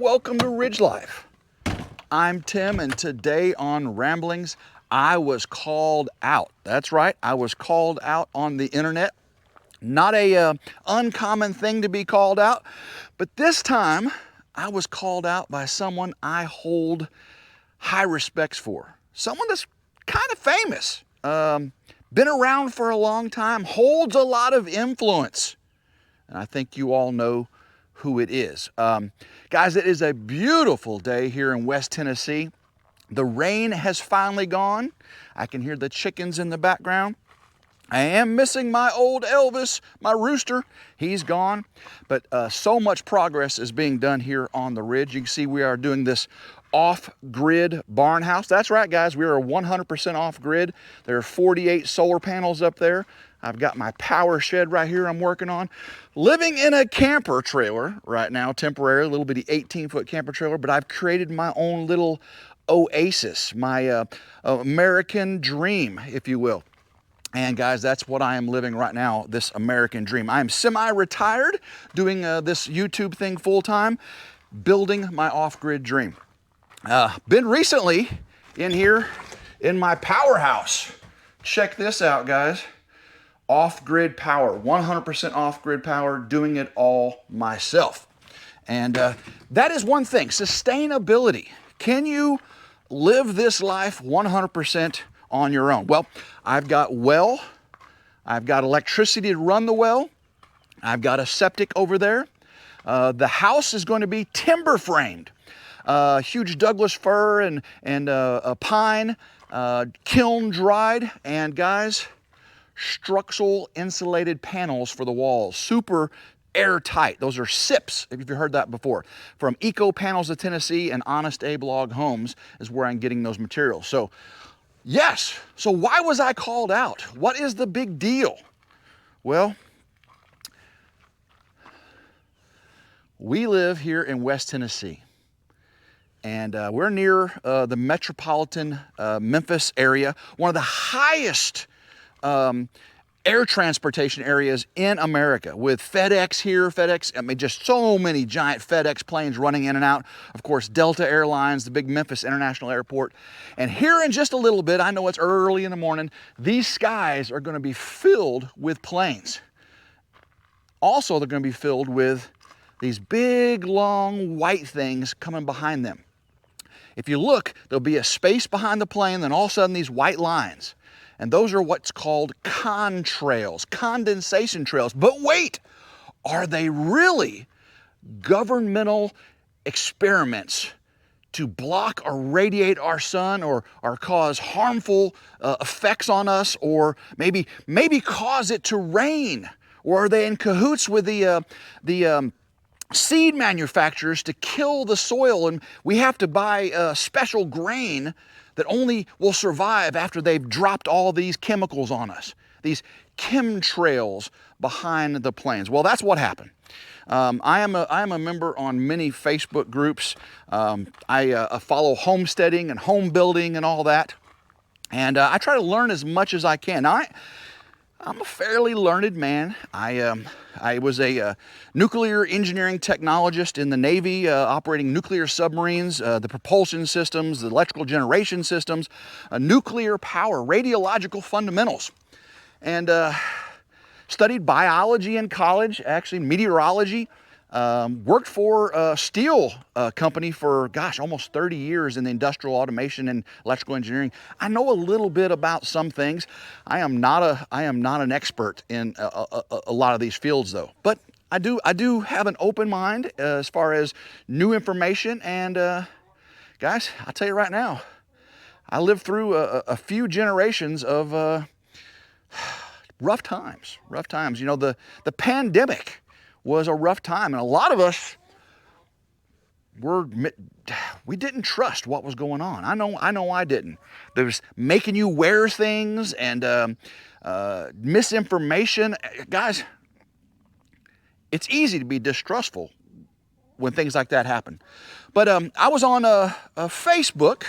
Welcome to Ridge Life. I'm Tim, and today on Ramblings, I was called out. That's right, I was called out on the internet. Not a uncommon thing to be called out, but this time I was called out by someone I hold high respects for. Someone that's kind of famous, been around for a long time, holds a lot of influence. And I think you all know who it is. Guys, it is a beautiful day here in West Tennessee. The rain has finally gone. I can hear the chickens in the background. I am missing my old Elvis, my rooster. He's gone. But so much progress is being done here on the ridge. You can see we are doing this off-grid barn house. That's right, guys. We are 100% off-grid. There are 48 solar panels up there. I've got my power shed right here I'm working on. Living in a camper trailer right now, temporary, a little bitty 18-foot camper trailer, but I've created my own little oasis, my American dream, if you will. And guys, that's what I am living right now, this American dream. I am semi-retired, doing this YouTube thing full-time, building my off-grid dream. Been recently in here in my powerhouse. Check this out, guys. Off-grid power, 100% off-grid power, doing it all myself. And that is one thing, sustainability. Can you live this life 100% on your own? Well, I've got well, I've got electricity to run the well, I've got a septic over there. The house is going to be timber framed. Huge Douglas fir and a pine, kiln dried, and guys, structural insulated panels for the walls, super airtight. Those are SIPs, if you've heard that before. From Eco Panels of Tennessee and Honest Abe Log Homes is where I'm getting those materials. So yes, so why was I called out? What is the big deal? Well, we live here in West Tennessee, and we're near the metropolitan Memphis area, one of the highest air transportation areas in America, with FedEx here, I mean, just so many giant FedEx planes running in and out. Of course, Delta Airlines, the big Memphis International Airport. And here in just a little bit, I know it's early in the morning, these skies are going to be filled with planes. Also, they're going to be filled with these big, long, white things coming behind them. If you look, there'll be a space behind the plane, then all of a sudden these white lines. And those are what's called contrails, condensation trails. But wait, are they really governmental experiments to block or radiate our sun, or cause harmful effects on us, or maybe cause it to rain? Or are they in cahoots with the seed manufacturers to kill the soil, and we have to buy special grain that only will survive after they've dropped all these chemicals on us, these chemtrails behind the planes? Well, that's what happened. I am a member on many Facebook groups. I follow homesteading and home building and all that, and I try to learn as much as I can. Now, I'm a fairly learned man. I was a nuclear engineering technologist in the Navy, operating nuclear submarines, the propulsion systems, the electrical generation systems, nuclear power, radiological fundamentals, and studied biology in college, actually meteorology. Worked for a steel company for, gosh, almost 30 years in the industrial automation and electrical engineering. I know a little bit about some things. I am not an expert in a lot of these fields, though. But I do have an open mind as far as new information. And guys, I'll tell you right now, I lived through a few generations of rough times. You know, the pandemic was a rough time, and a lot of us we didn't trust what was going on. I know I didn't. There was making you wear things and misinformation. Guys, it's easy to be distrustful when things like that happen. But I was on a Facebook,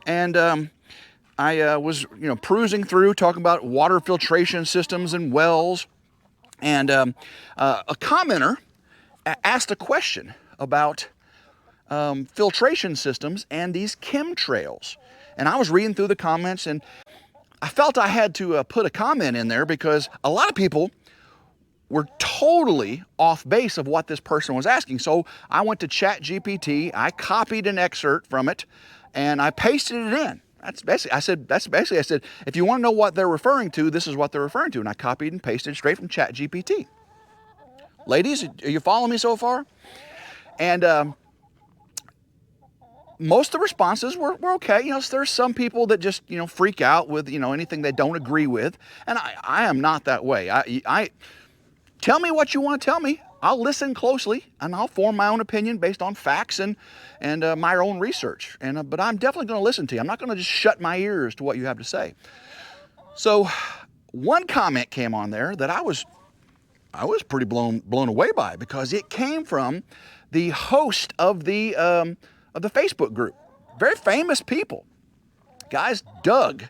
and I was perusing through, talking about water filtration systems and wells. And a commenter asked a question about filtration systems and these chemtrails. And I was reading through the comments, and I felt I had to put a comment in there because a lot of people were totally off base of what this person was asking. So I went to ChatGPT, I copied an excerpt from it, and I pasted it in. I said, if you want to know what they're referring to, this is what they're referring to. And I copied and pasted straight from ChatGPT. Ladies, are you following me so far? And most of the responses were okay. There's some people that just, freak out with, anything they don't agree with. And I am not that way. I tell me what you want to tell me. I'll listen closely and I'll form my own opinion based on facts and my own research. But I'm definitely going to listen to you. I'm not going to just shut my ears to what you have to say. So one comment came on there that I was pretty blown away by, because it came from the host of the Facebook group. Very famous people. Guys, Doug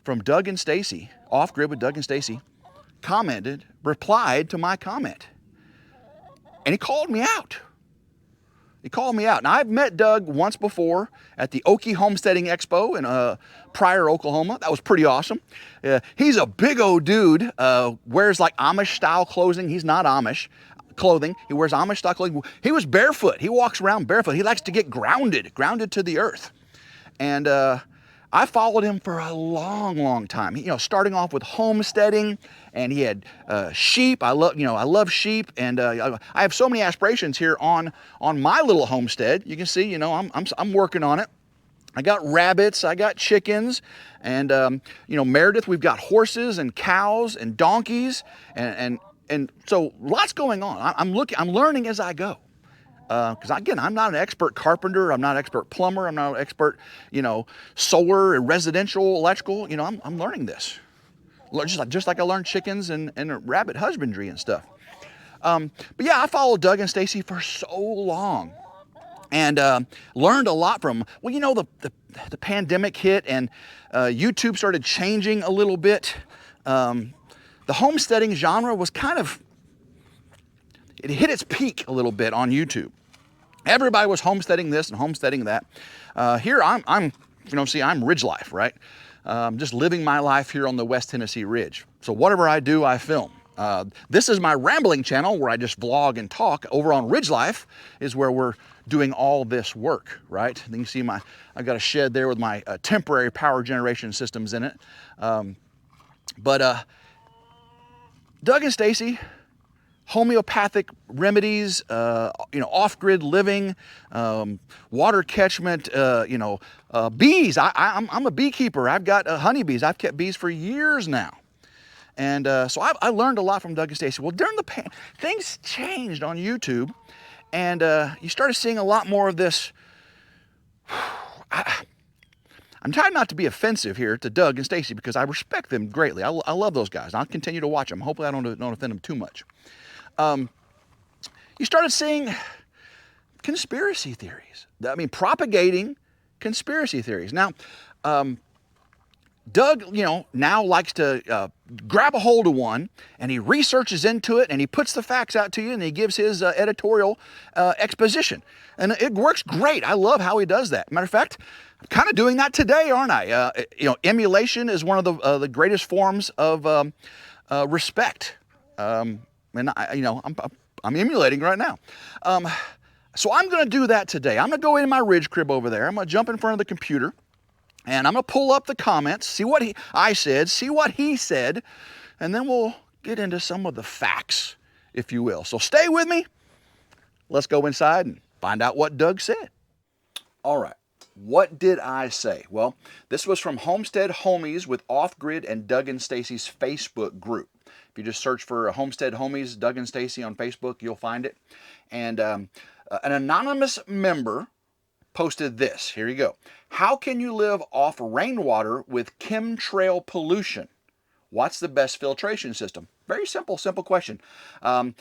from Doug and Stacy, Off Grid with Doug and Stacy, replied to my comment. And he called me out. Now, I've met Doug once before at the Okie Homesteading Expo in Pryor, Oklahoma. That was pretty awesome. He's a big old dude, wears like Amish style clothing. He's not Amish clothing. He wears Amish style clothing. He was barefoot. He walks around barefoot. He likes to get grounded to the earth. And I followed him for a long time. Starting off with homesteading, and he had sheep. I love sheep, and I have so many aspirations here on my little homestead. You can see, I'm working on it. I got rabbits, I got chickens, and Meredith, we've got horses and cows and donkeys, and so lots going on. I'm learning as I go. Because again, I'm not an expert carpenter, I'm not an expert plumber, I'm not an expert, solar and residential electrical. I'm learning this. Just like I learned chickens and rabbit husbandry and stuff. But yeah, I followed Doug and Stacy for so long, and learned a lot from them. Well, the pandemic hit, and YouTube started changing a little bit. The homesteading genre was it hit its peak a little bit on YouTube. Everybody was homesteading this and homesteading that. Here I'm RidgeLife, right? Just living my life here on the West Tennessee Ridge. So whatever I do, I film. This is my rambling channel where I just vlog and talk. Over on RidgeLife is where we're doing all this work, right? Then you see I've got a shed there with my temporary power generation systems in it. But Doug and Stacy, homeopathic remedies, off-grid living, water catchment, bees. I'm a beekeeper. I've got honeybees. I've kept bees for years now. And so I learned a lot from Doug and Stacy. Well, during the things changed on YouTube, and you started seeing a lot more of this. I'm trying not to be offensive here to Doug and Stacy because I respect them greatly. I love those guys. I'll continue to watch them. Hopefully I don't offend them too much. You started seeing conspiracy theories. Propagating conspiracy theories. Now, Doug, now likes to grab a hold of one, and he researches into it, and he puts the facts out to you, and he gives his editorial exposition. And it works great. I love how he does that. Matter of fact, I'm kind of doing that today, aren't I? Emulation is one of the greatest forms of respect. And I'm emulating right now. So I'm going to do that today. I'm going to go in my ridge crib over there. I'm going to jump in front of the computer, and I'm going to pull up the comments, see what I said, see what he said, and then we'll get into some of the facts, if you will. So stay with me. Let's go inside and find out what Doug said. All right. What did I say? Well, this was from Homestead Homies with Off Grid and Doug and Stacy's Facebook group. If you just search for Homestead Homies, Doug and Stacy on Facebook, you'll find it. And an anonymous member posted this. Here you go. How can you live off rainwater with chemtrail pollution? What's the best filtration system? Very simple question. A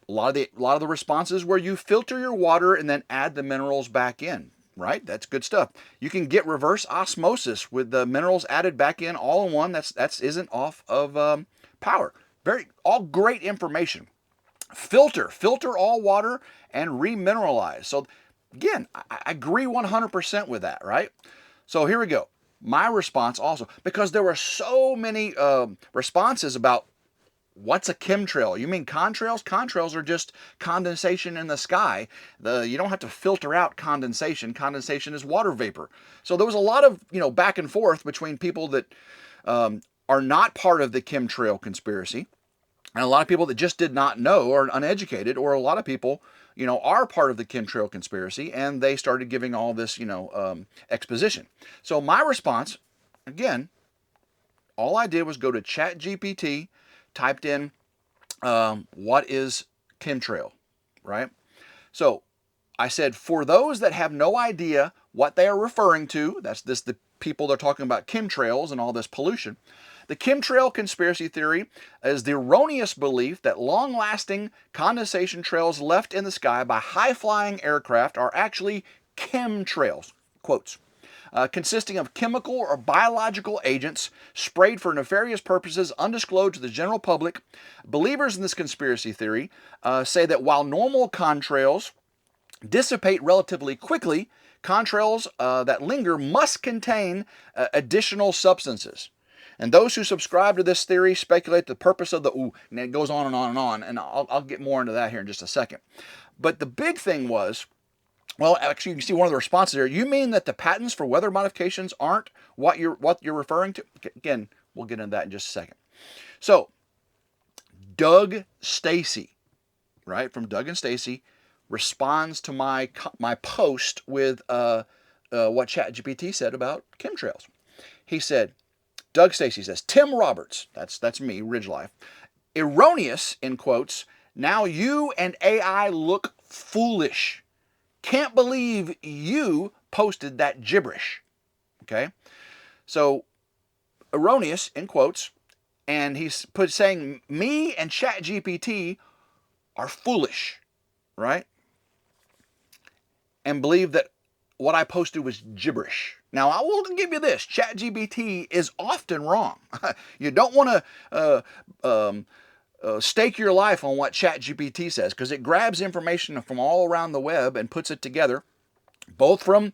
lot of the responses where you filter your water and then add the minerals back in. Right? That's good stuff. You can get reverse osmosis with the minerals added back in all in one. That isn't off of power. All great information. Filter all water and remineralize. So again, I agree 100% with that, right? So here we go. My response also, because there were so many responses about what's a chemtrail? You mean contrails? Contrails are just condensation in the sky. You don't have to filter out condensation. Condensation is water vapor. So there was a lot of back and forth between people that are not part of the chemtrail conspiracy, and a lot of people that just did not know or uneducated, or a lot of people are part of the chemtrail conspiracy, and they started giving all this exposition. So my response, again, all I did was go to ChatGPT, typed in what is chemtrail, right? So I said, for those that have no idea what they are referring to, that's the people that are talking about chemtrails and all this pollution. The chemtrail conspiracy theory is the erroneous belief that long-lasting condensation trails left in the sky by high-flying aircraft are actually chemtrails, quotes. Consisting of chemical or biological agents sprayed for nefarious purposes undisclosed to the general public. Believers in this conspiracy theory say that while normal contrails dissipate relatively quickly, contrails that linger must contain additional substances. And those who subscribe to this theory speculate the purpose of and it goes on and on and on, and I'll get more into that here in just a second. But the big thing was, well, actually, you can see one of the responses here. You mean that the patents for weather modifications aren't what you're referring to? Again, we'll get into that in just a second. So, Doug Stacy, right, from Doug and Stacy, responds to my post with what ChatGPT said about chemtrails. He said, Doug Stacy says, Tim Roberts, that's me, RidgeLife, erroneous, in quotes, now you and AI look foolish. Can't believe you posted that gibberish. Okay? So, erroneous, in quotes, and he's saying me and ChatGPT are foolish, right? And believe that what I posted was gibberish. Now, I will give you this. ChatGPT is often wrong. You don't want to stake your life on what ChatGPT says, because it grabs information from all around the web and puts it together, both from,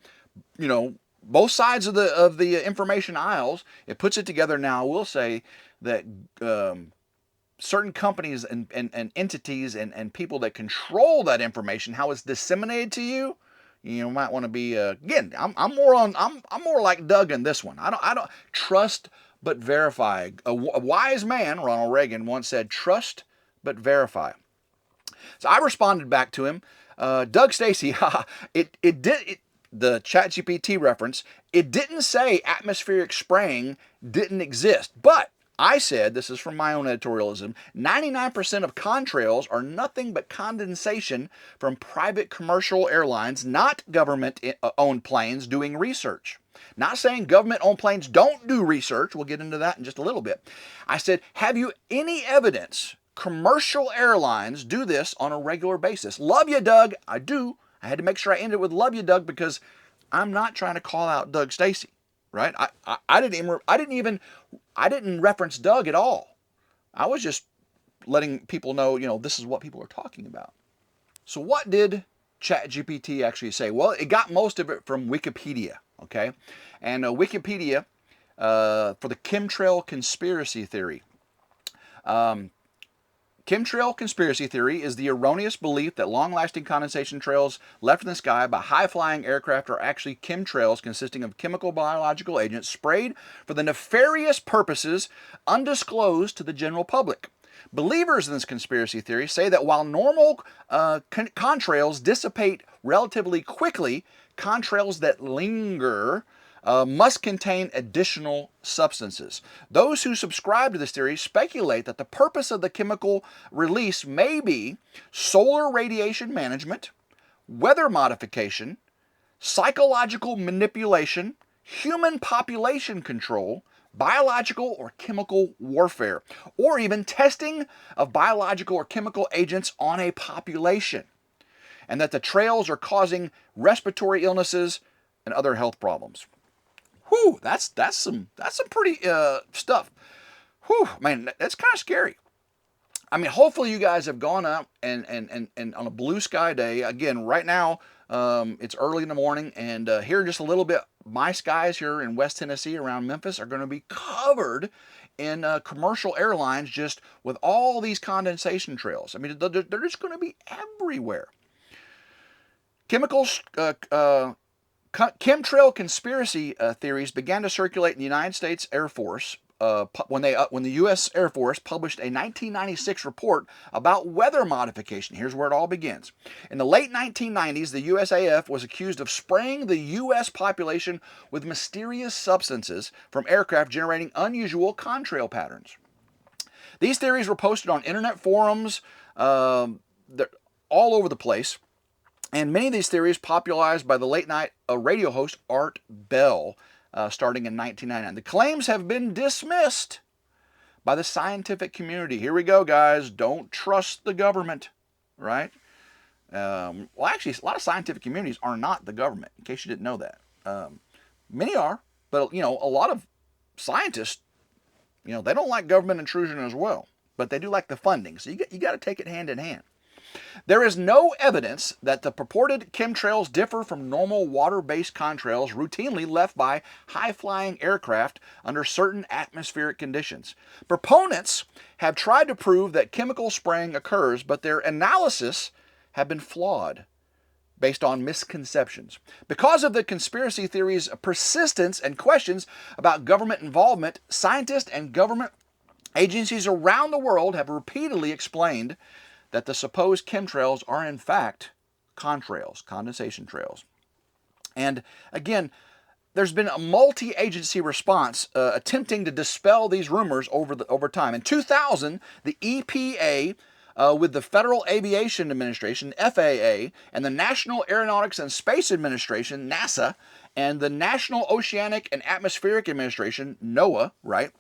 both sides of the information aisles. It puts it together. Now, I will say that certain companies and entities and people that control that information, how it's disseminated to you, you might want to be again. I'm more like Doug in this one. I don't trust but verify. A wise man, Ronald Reagan, once said, "Trust but verify." So I responded back to him, Doug Stacy. The ChatGPT reference. It didn't say atmospheric spraying didn't exist, but I said, this is from my own editorialism, 99% of contrails are nothing but condensation from private commercial airlines, not government-owned planes doing research. Not saying government-owned planes don't do research. We'll get into that in just a little bit. I said, have you any evidence commercial airlines do this on a regular basis? Love you, Doug. I do. I had to make sure I ended with love you, Doug, because I'm not trying to call out Doug Stacy, right? I didn't reference Doug at all. I was just letting people know, this is what people are talking about. So what did ChatGPT actually say? Well, it got most of it from Wikipedia, okay? And Wikipedia, for the chemtrail conspiracy theory. Chemtrail conspiracy theory is the erroneous belief that long-lasting condensation trails left in the sky by high-flying aircraft are actually chemtrails consisting of chemical biological agents sprayed for the nefarious purposes undisclosed to the general public. Believers in this conspiracy theory say that while normal contrails dissipate relatively quickly, contrails that linger must contain additional substances. Those who subscribe to this theory speculate that the purpose of the chemical release may be solar radiation management, weather modification, psychological manipulation, human population control, biological or chemical warfare, or even testing of biological or chemical agents on a population, and that the trails are causing respiratory illnesses and other health problems. Whew, that's some pretty stuff. Whew, man, that's kind of scary. I mean, hopefully you guys have gone up and on a blue sky day. Again, right now, it's early in the morning, and here in just a little bit, my skies here in West Tennessee around Memphis are going to be covered in commercial airlines just with all these condensation trails. I mean, they're just going to be everywhere. Chemicals, chemtrail conspiracy theories began to circulate in the United States Air Force when the U.S. Air Force published a 1996 report about weather modification. Here's where it all begins. In the late 1990s, the USAF was accused of spraying the U.S. population with mysterious substances from aircraft generating unusual contrail patterns. These theories were posted on internet forums all over the place, and many of these theories popularized by the late-night radio host Art Bell, starting in 1999. The claims have been dismissed by the scientific community. Here we go, guys. Don't trust the government, right? Well, actually, a lot of scientific communities are not the government, in case you didn't know that. Many are, but, a lot of scientists, they don't like government intrusion as well, but they do like the funding. So you got to take it hand in hand. There is no evidence that the purported chemtrails differ from normal water-based contrails routinely left by high-flying aircraft under certain atmospheric conditions. Proponents have tried to prove that chemical spraying occurs, but their analysis have been flawed based on misconceptions. Because of the conspiracy theories' persistence and questions about government involvement, scientists and government agencies around the world have repeatedly explained that the supposed chemtrails are in fact contrails, condensation trails. And again, there's been a multi-agency response attempting to dispel these rumors over time. In 2000, the EPA, with the Federal Aviation Administration, FAA, and the National Aeronautics and Space Administration, NASA, and the National Oceanic and Atmospheric Administration, NOAA, right?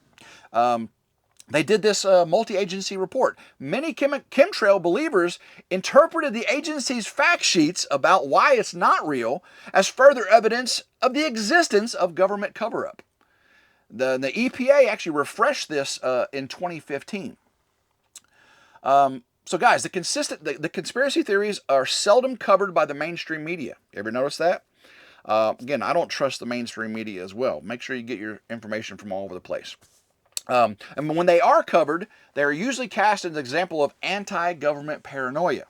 They did this multi-agency report. Many chemtrail believers interpreted the agency's fact sheets about why it's not real as further evidence of the existence of government cover-up. The EPA actually refreshed this in 2015. So guys, the conspiracy theories are seldom covered by the mainstream media. You ever notice that? Again, I don't trust the mainstream media as well. Make sure you get your information from all over the place. And when they are covered, they are usually cast as an example of anti-government paranoia.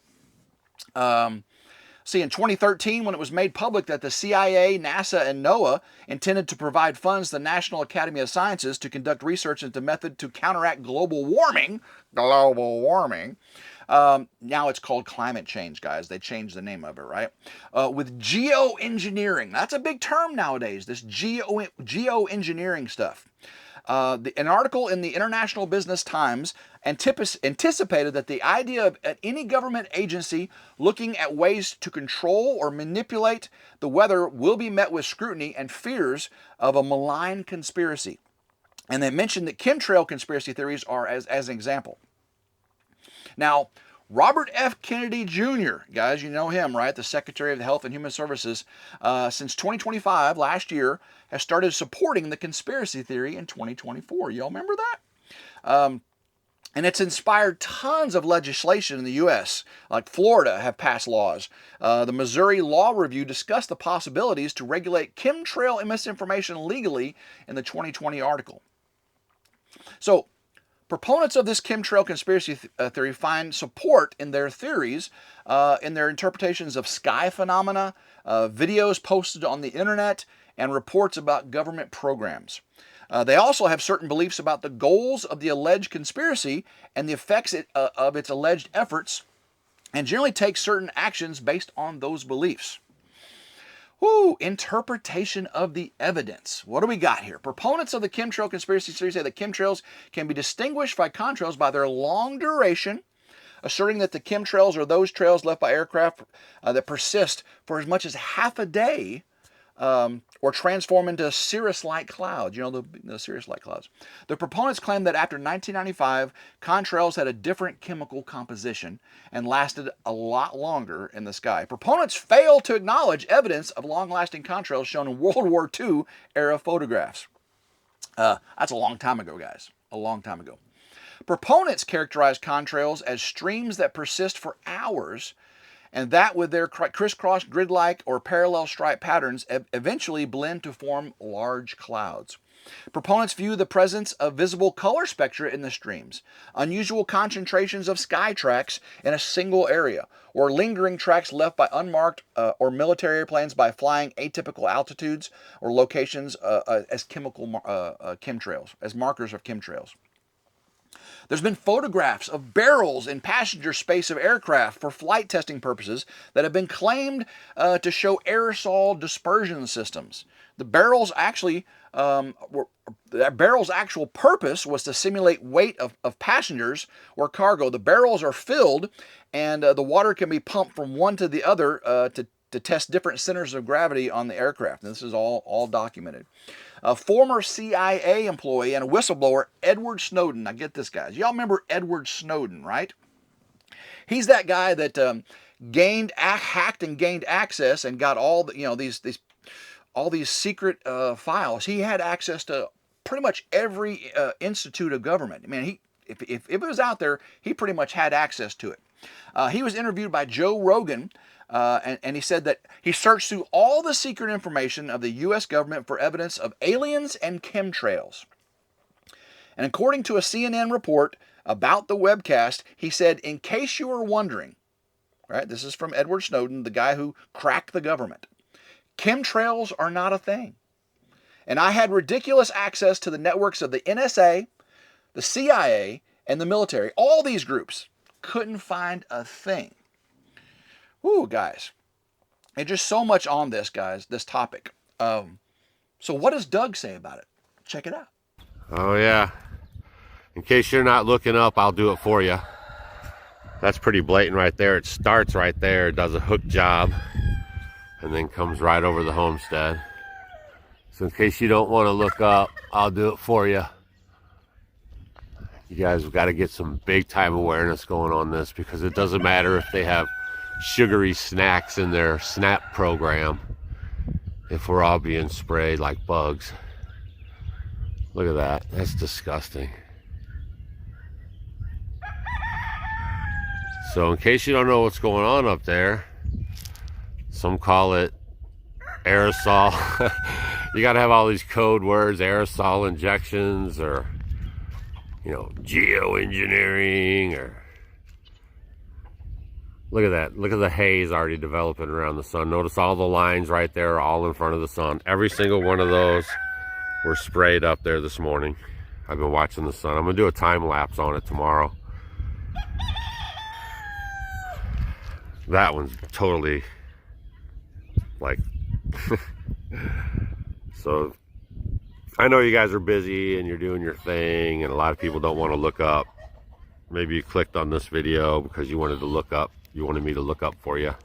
See, in 2013, when it was made public that the CIA, NASA, and NOAA intended to provide funds to the National Academy of Sciences to conduct research into method to counteract global warming, now it's called climate change, guys. They changed the name of it, right? With geoengineering. That's a big term nowadays, this geoengineering stuff. An article in the International Business Times anticipated that the idea of any government agency looking at ways to control or manipulate the weather will be met with scrutiny and fears of a malign conspiracy. And they mentioned that chemtrail conspiracy theories are as an example. Now, Robert F. Kennedy Jr., guys, you know him, right? The Secretary of Health and Human Services, since 2025, last year, has started supporting the conspiracy theory in 2024. Y'all remember that? And it's inspired tons of legislation in the U.S., like Florida have passed laws. The Missouri Law Review discussed the possibilities to regulate chemtrail misinformation legally in the 2020 article. So, proponents of this chemtrail conspiracy theory find support in their theories, in their interpretations of sky phenomena, videos posted on the internet, and reports about government programs. They also have certain beliefs about the goals of the alleged conspiracy and the effects of its alleged efforts, and generally take certain actions based on those beliefs. Interpretation of the evidence. What do we got here? Proponents of the chemtrail conspiracy theory say that chemtrails can be distinguished by contrails by their long duration, asserting that the chemtrails are those trails left by aircraft that persist for as much as half a day, or transform into cirrus-like clouds. You know, the cirrus-like clouds. The proponents claim that after 1995, contrails had a different chemical composition and lasted a lot longer in the sky. Proponents fail to acknowledge evidence of long-lasting contrails shown in World War II era photographs. That's a long time ago, guys. A long time ago. Proponents characterize contrails as streams that persist for hours, and that with their crisscross grid-like or parallel stripe patterns eventually blend to form large clouds. Proponents view the presence of visible color spectra in the streams, unusual concentrations of sky tracks in a single area, or lingering tracks left by unmarked or military airplanes by flying atypical altitudes or locations as chemtrails, as markers of chemtrails. There's been photographs of barrels in passenger space of aircraft for flight testing purposes that have been claimed to show aerosol dispersion systems. The barrel's actual purpose was to simulate weight of passengers or cargo. The barrels are filled, and the water can be pumped from one to the other to test different centers of gravity on the aircraft. And this is all documented. A former CIA employee and a whistleblower, Edward Snowden. Now get this, guys. Y'all remember Edward Snowden, right? He's that guy that hacked and gained access and got all the, all these secret files. He had access to pretty much every institute of government. I mean, if it was out there, he pretty much had access to it. He was interviewed by Joe Rogan, and he said that he searched through all the secret information of the U.S. government for evidence of aliens and chemtrails. And according to a CNN report about the webcast, he said, in case you were wondering, right, this is from Edward Snowden, the guy who cracked the government, chemtrails are not a thing. And I had ridiculous access to the networks of the NSA, the CIA, and the military. All these groups couldn't find a thing. Woo, guys. And just so much on this, guys, this topic. So what does Doug say about it? Check it out. Oh, yeah. In case you're not looking up, I'll do it for you. That's pretty blatant right there. It starts right there, does a hook job, and then comes right over the homestead. So in case you don't want to look up, I'll do it for you. You guys have got to get some big time awareness going on this, because it doesn't matter if they have sugary snacks in their SNAP program if we're all being sprayed like bugs. Look at that. That's disgusting. So in case you don't know what's going on up there, some call it aerosol. You got to have all these code words, aerosol injections, or geoengineering, or look at that. Look at the haze already developing around the sun. Notice all the lines right there, all in front of the sun. Every single one of those were sprayed up there this morning. I've been watching the sun. I'm gonna do a time lapse on it tomorrow. That one's totally like so I know you guys are busy and you're doing your thing, and a lot of people don't want to look up. Maybe you clicked on this video because you wanted to look up. You wanted me to look up for you.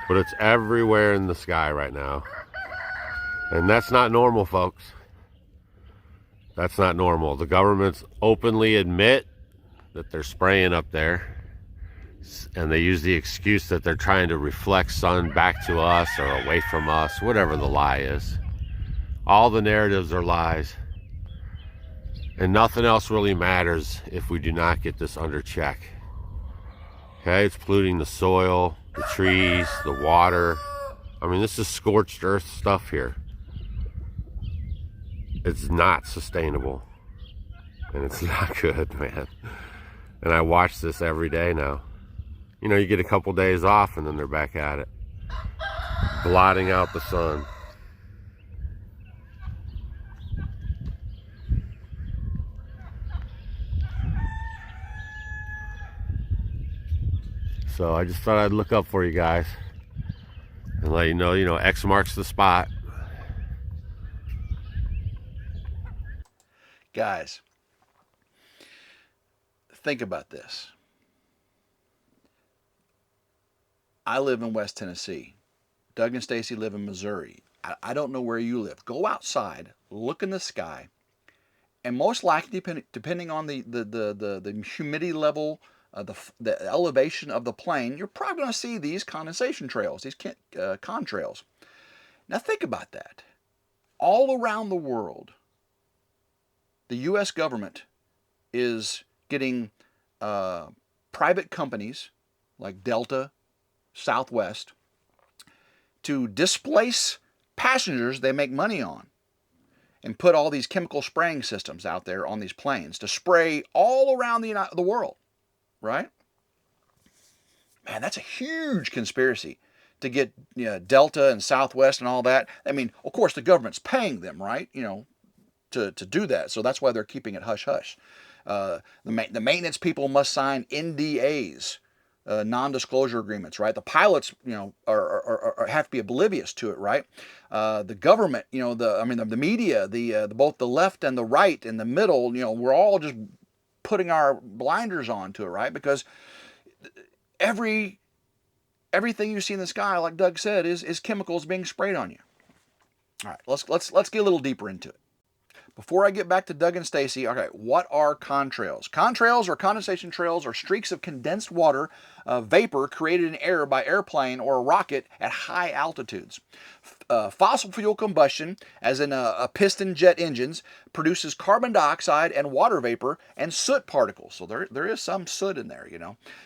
But it's everywhere in the sky right now. And that's not normal, folks. That's not normal. The governments openly admit that they're spraying up there. And they use the excuse that they're trying to reflect sun back to us or away from us, whatever the lie is. All the narratives are lies. And nothing else really matters if we do not get this under check. Okay, it's polluting the soil, the trees, the water. I mean, this is scorched earth stuff here. It's not sustainable. And it's not good, man. And I watch this every day now. You get a couple days off and then they're back at it. Blotting out the sun. So I just thought I'd look up for you guys and let you know, X marks the spot. Guys, think about this. I live in West Tennessee. Doug and Stacy live in Missouri. I don't know where you live. Go outside, look in the sky, and most likely, depending on the humidity level, the elevation of the plane, you're probably going to see these condensation trails, these contrails. Now think about that. All around the world, the U.S. government is getting private companies like Delta, Southwest, to displace passengers they make money on and put all these chemical spraying systems out there on these planes to spray all around the world, right? Man, that's a huge conspiracy to get Delta and Southwest and all that. I mean, of course, the government's paying them, right? To do that. So that's why they're keeping it hush-hush. The maintenance people must sign NDAs, non-disclosure agreements, right? The pilots, have to be oblivious to it, right? The government, the media, both the left and the right and the middle, we're all just putting our blinders on to it, right? Because everything you see in the sky, like Doug said, is chemicals being sprayed on you. All right, let's get a little deeper into it. Before I get back to Doug and Stacy, okay, what are contrails? Contrails or condensation trails are streaks of condensed water vapor created in air by airplane or a rocket at high altitudes. Fossil fuel combustion, as in a piston jet engines, produces carbon dioxide and water vapor and soot particles. So there is some soot in there,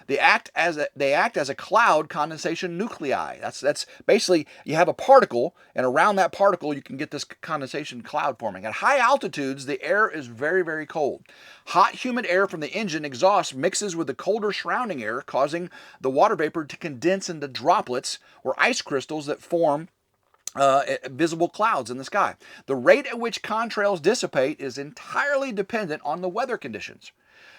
They act as a cloud condensation nuclei. That's basically, you have a particle, and around that particle you can get this condensation cloud forming. At high altitudes, the air is very, very cold. Hot, humid air from the engine exhaust mixes with the colder surrounding air, causing the water vapor to condense into droplets or ice crystals that form visible clouds in the sky. The rate at which contrails dissipate is entirely dependent on the weather conditions.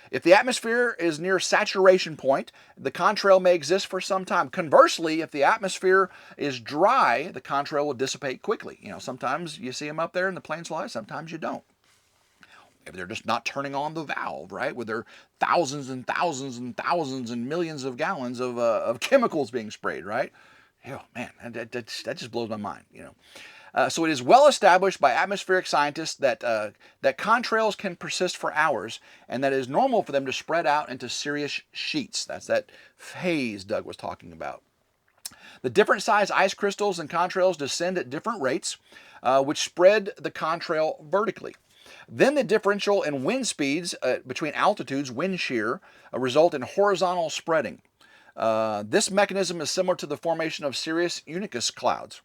If the atmosphere is near saturation point, the contrail may exist for some time. Conversely, if the atmosphere is dry, the contrail will dissipate quickly. Sometimes you see them up there and the planes fly, sometimes you don't. Maybe they're just not turning on the valve, right? With their thousands and thousands and thousands and millions of gallons of chemicals being sprayed, right? Oh, man, that just blows my mind, So it is well established by atmospheric scientists that contrails can persist for hours, and that it is normal for them to spread out into cirrus sheets. That's that phase Doug was talking about. The different size ice crystals and contrails descend at different rates, which spread the contrail vertically. Then the differential in wind speeds between altitudes, wind shear, result in horizontal spreading. This mechanism is similar to the formation of cirrus unicus clouds.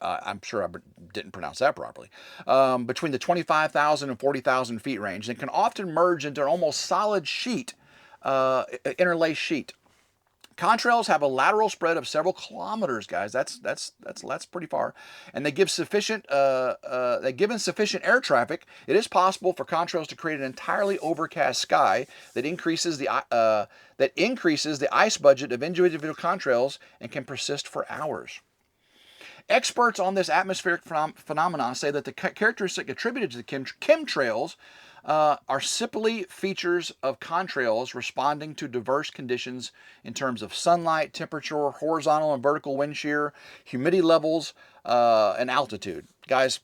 I'm sure I didn't pronounce that properly. Between the 25,000 and 40,000 feet range, and can often merge into an almost solid sheet, interlaced sheet. Contrails have a lateral spread of several kilometers, guys. That's pretty far, and they give sufficient. Given sufficient air traffic, it is possible for contrails to create an entirely overcast sky that increases the ice budget of individual contrails and can persist for hours. Experts on this atmospheric phenomenon say that the characteristic attributed to the chemtrails are simply features of contrails responding to diverse conditions in terms of sunlight, temperature, horizontal and vertical wind shear, humidity levels, and altitude. Guys,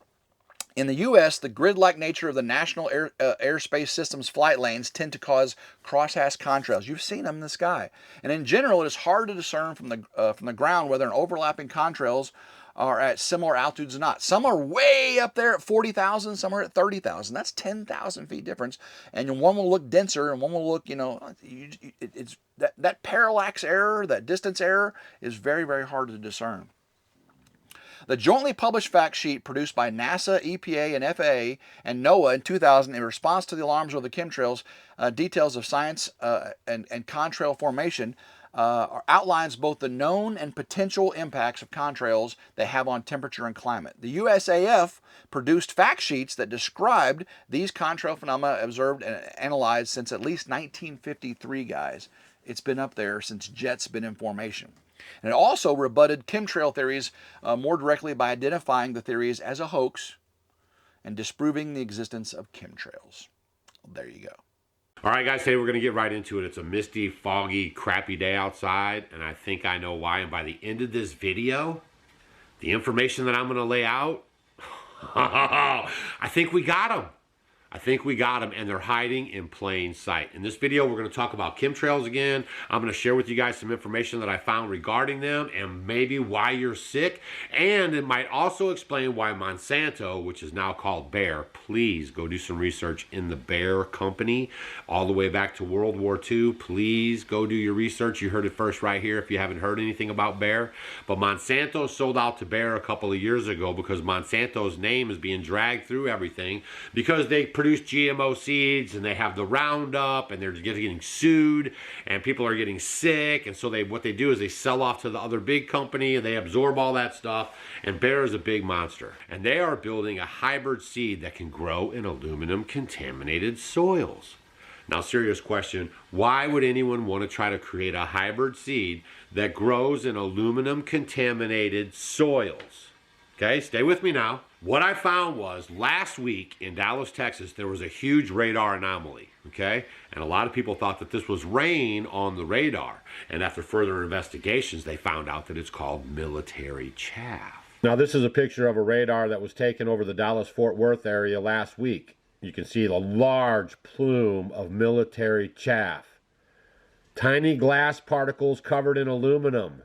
in the U.S., the grid-like nature of the National Airspace System's flight lanes tend to cause crosshatch contrails. You've seen them in the sky. And in general, it is hard to discern from the ground whether an overlapping contrails are at similar altitudes or not. Some are way up there at 40,000, some are at 30,000. That's 10,000 feet difference. And one will look denser and one will look, it's that parallax error, that distance error is very, very hard to discern. The jointly published fact sheet produced by NASA, EPA, and FAA and NOAA in 2000 in response to the alarms of the chemtrails, details of science and contrail formation, outlines both the known and potential impacts of contrails they have on temperature and climate. The USAF produced fact sheets that described these contrail phenomena observed and analyzed since at least 1953, guys. It's been up there since jets been in formation. And it also rebutted chemtrail theories more directly by identifying the theories as a hoax and disproving the existence of chemtrails. There you go. All right, guys, today we're going to get right into it. It's a misty, foggy, crappy day outside, and I think I know why. And by the end of this video, the information that I'm going to lay out, I think we got them. I think we got them, and they're hiding in plain sight. In this video, we're going to talk about chemtrails again. I'm going to share with you guys some information that I found regarding them and maybe why you're sick. And it might also explain why Monsanto, which is now called Bayer, please go do some research in the Bayer company all the way back to World War II. Please go do your research. You heard it first right here if you haven't heard anything about Bayer. But Monsanto sold out to Bayer a couple of years ago because Monsanto's name is being dragged through everything because they produce GMO seeds and they have the Roundup and they're getting sued and people are getting sick, and so what they do is they sell off to the other big company and they absorb all that stuff, and Bayer is a big monster, and they are building a hybrid seed that can grow in aluminum contaminated soils. Now, serious question, why would anyone want to try to create a hybrid seed that grows in aluminum contaminated soils? Okay, stay with me now. What I found was last week in Dallas, Texas, there was a huge radar anomaly, okay? And a lot of people thought that this was rain on the radar. And after further investigations, they found out that it's called military chaff. Now, this is a picture of a radar that was taken over the Dallas-Fort Worth area last week. You can see the large plume of military chaff. Tiny glass particles covered in aluminum.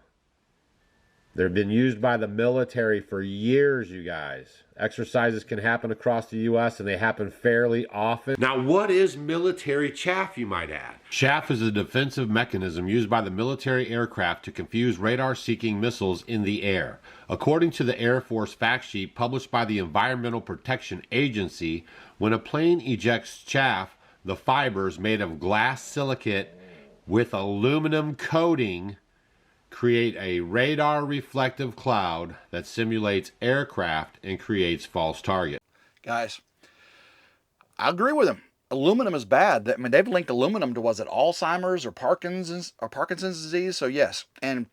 They've been used by the military for years, you guys. Exercises can happen across the U.S. and they happen fairly often. Now, what is military chaff, you might add? Chaff is a defensive mechanism used by the military aircraft to confuse radar-seeking missiles in the air. According to the Air Force fact sheet published by the Environmental Protection Agency, when a plane ejects chaff, the fibers made of glass silicate with aluminum coating create a radar reflective cloud that simulates aircraft and creates false targets. Guys, I agree with him. Aluminum is bad. I mean, they've linked aluminum to, was it Alzheimer's or Parkinson's disease? So yes. And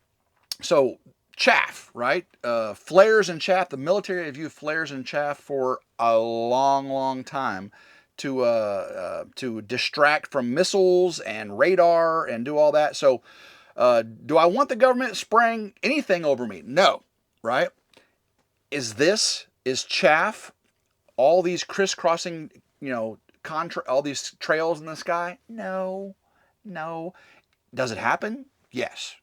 so chaff, right? Flares and chaff. The military have used flares and chaff for a long, long time to distract from missiles and radar and do all that. So do I want the government spraying anything over me? No, right? Is chaff, all these crisscrossing, all these trails in the sky? No. Does it happen? Yes.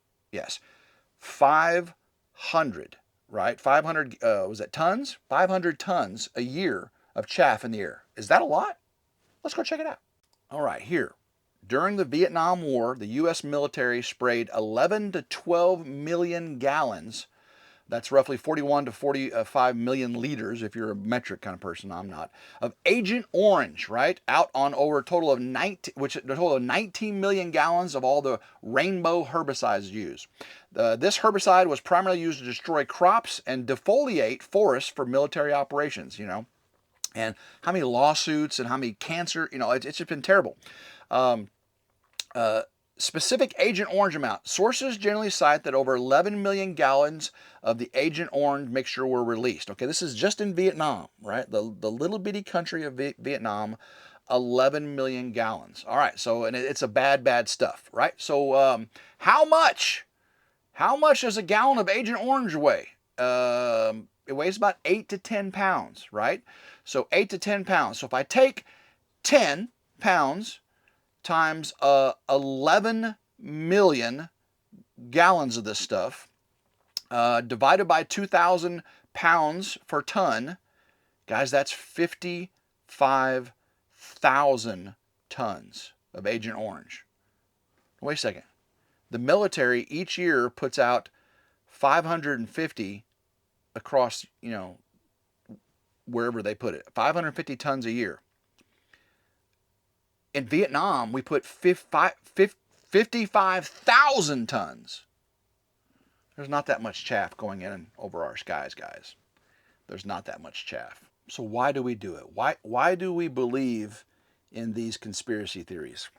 500, right? 500, was that tons? 500 tons a year of chaff in the air. Is that a lot? Let's go check it out. All right, here. During the Vietnam War, the U.S. military sprayed 11 to 12 million gallons. That's roughly 41 to 45 million liters, if you're a metric kind of person. I'm not. Of Agent Orange, right? Out on over a total of 19 million gallons of all the rainbow herbicides used. This herbicide was primarily used to destroy crops and defoliate forests for military operations, And how many lawsuits and how many cancer, it's just been terrible. Specific Agent Orange amount. Sources generally cite that over 11 million gallons of the Agent Orange mixture were released. Okay, this is just in Vietnam, right? The little bitty country of Vietnam, 11 million gallons. All right, so and it's a bad stuff, right? So how much does a gallon of Agent Orange weigh? It weighs about 8 to 10 pounds, right? So 8 to 10 pounds. So if I take 10 pounds times 11 million gallons of this stuff, divided by 2,000 pounds per ton, guys, that's 55,000 tons of Agent Orange. Wait a second. The military each year puts out 550 across, wherever they put it, 550 tons a year. In Vietnam, we put 55,000 tons. There's not that much chaff going in over our skies, guys. There's not that much chaff. So why do we do it? Why do we believe in these conspiracy theories?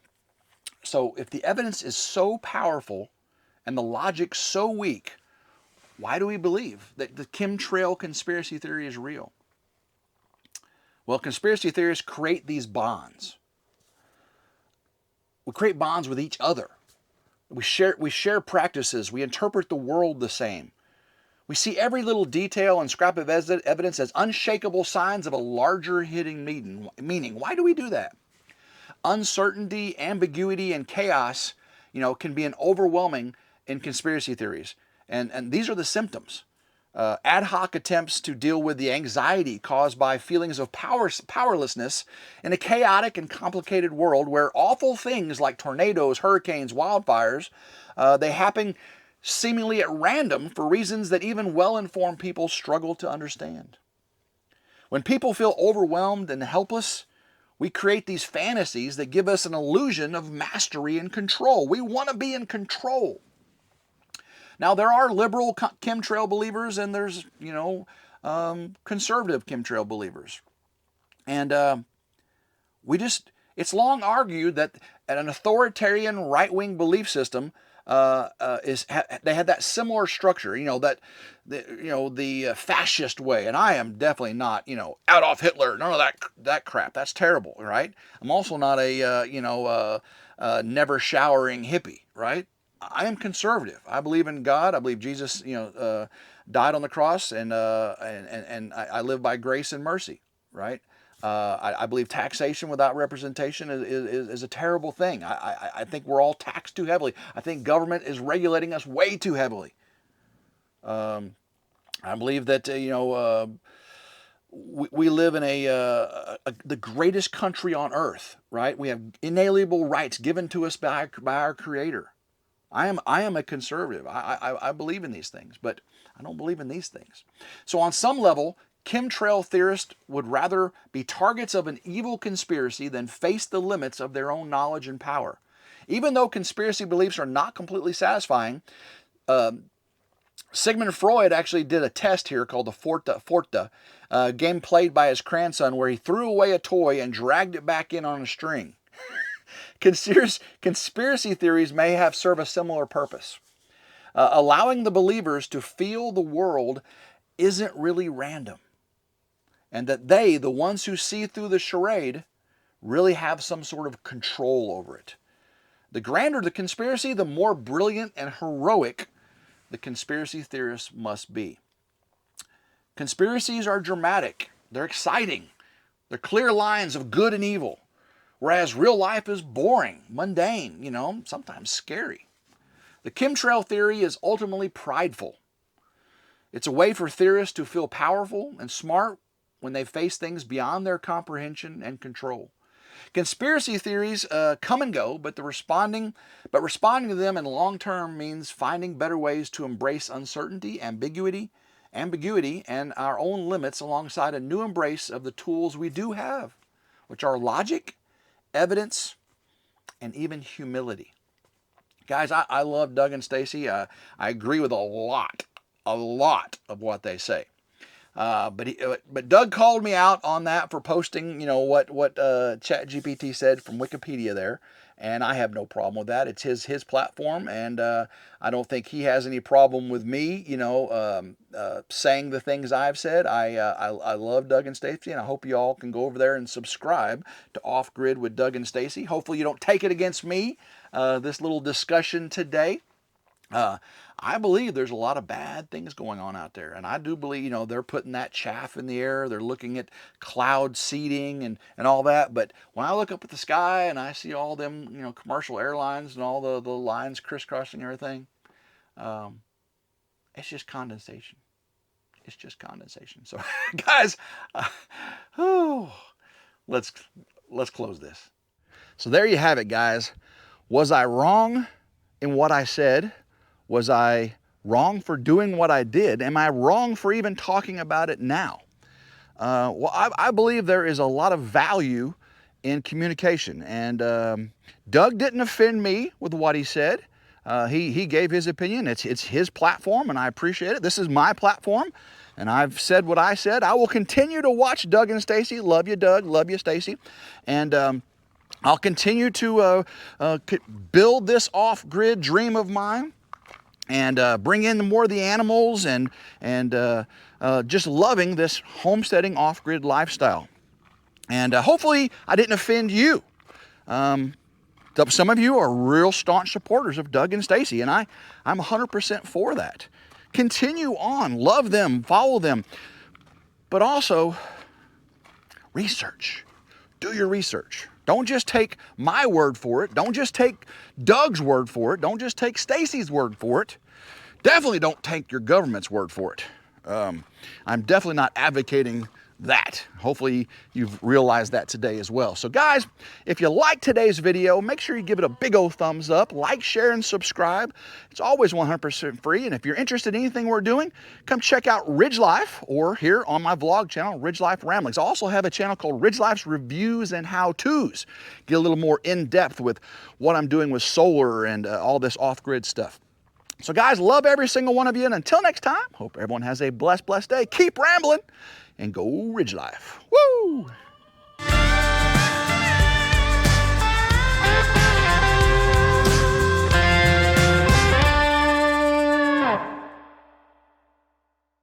So if the evidence is so powerful and the logic so weak, why do we believe that the chemtrail conspiracy theory is real? Well, conspiracy theorists create these bonds. We create bonds with each other. We share practices. We interpret the world the same. We see every little detail and scrap of evidence as unshakable signs of a larger hidden meaning. Why do we do that? Uncertainty, ambiguity, and chaos, can be an overwhelming in conspiracy theories. And these are the symptoms. Ad hoc attempts to deal with the anxiety caused by feelings of powerlessness in a chaotic and complicated world where awful things like tornadoes, hurricanes, wildfires, they happen seemingly at random for reasons that even well-informed people struggle to understand. When people feel overwhelmed and helpless, we create these fantasies that give us an illusion of mastery and control. We want to be in control. Now, there are liberal chemtrail believers and there's, conservative chemtrail believers. And it's long argued that an authoritarian right-wing belief system they had that similar structure, the fascist way. And I am definitely not, out off Hitler, none of that crap. That's terrible, right? I'm also not a never showering hippie, right? I am conservative. I believe in God. I believe Jesus, died on the cross, and I live by grace and mercy, right? I believe taxation without representation is a terrible thing. I think we're all taxed too heavily. I think government is regulating us way too heavily. I believe that we live in the greatest country on earth, right? We have inalienable rights given to us by our Creator. I am a conservative. I believe in these things, but I don't believe in these things. So on some level, chemtrail theorists would rather be targets of an evil conspiracy than face the limits of their own knowledge and power. Even though conspiracy beliefs are not completely satisfying, Sigmund Freud actually did a test here called the Forte game played by his grandson, where he threw away a toy and dragged it back in on a string. Conspiracy theories may have served a similar purpose, allowing the believers to feel the world isn't really random, and that they, the ones who see through the charade, really have some sort of control over it. The grander the conspiracy, the more brilliant and heroic the conspiracy theorists must be. Conspiracies are dramatic. They're exciting. They're clear lines of good and evil, whereas real life is boring, mundane, sometimes scary. The chemtrail theory is ultimately prideful. It's a way for theorists to feel powerful and smart when they face things beyond their comprehension and control. Conspiracy theories come and go, but responding to them in the long term means finding better ways to embrace uncertainty, ambiguity, and our own limits alongside a new embrace of the tools we do have, which are logic, evidence, and even humility. Guys, I love Doug and Stacy. I agree with a lot of what they say. But Doug called me out on that for posting, what ChatGPT said from Wikipedia there, and I have no problem with that. It's his platform, and I don't think he has any problem with me, saying the things I've said. I love Doug and Stacy, and I hope you all can go over there and subscribe to Off Grid with Doug and Stacy. Hopefully you don't take it against me, this little discussion today. I believe there's a lot of bad things going on out there. And I do believe, they're putting that chaff in the air. They're looking at cloud seeding and all that. But when I look up at the sky and I see all them, commercial airlines and all the lines crisscrossing everything, it's just condensation. It's just condensation. So, guys, let's close this. So there you have it, guys. Was I wrong in what I said? Was I wrong for doing what I did? Am I wrong for even talking about it now? Well, I believe there is a lot of value in communication. And Doug didn't offend me with what he said. He gave his opinion. It's his platform, and I appreciate it. This is my platform, and I've said what I said. I will continue to watch Doug and Stacy. Love you, Doug. Love you, Stacy. And I'll continue to build this off-grid dream of mine, and bring in more of the animals, and just loving this homesteading off-grid lifestyle. And hopefully I didn't offend you. Some of you are real staunch supporters of Doug and Stacy, and I'm 100% for that. continue on, love them, follow them, but also research. Do your research. Don't just take my word for it. Don't just take Doug's word for it. Don't just take Stacy's word for it. Definitely don't take your government's word for it. I'm definitely not advocating that. Hopefully you've realized that today as well. So guys, if you like today's video, make sure you give it a big old thumbs up, like, share, and subscribe. It's always 100% free. And if you're interested in anything we're doing, come check out RidgeLife, or here on my vlog channel, RidgeLife Ramblings. I also have a channel called RidgeLife's Reviews and How-Tos. Get a little more in-depth with what I'm doing with solar and all this off-grid stuff. So guys, love every single one of you. And until next time, hope everyone has a blessed day. Keep rambling and go Ridge Life. Woo!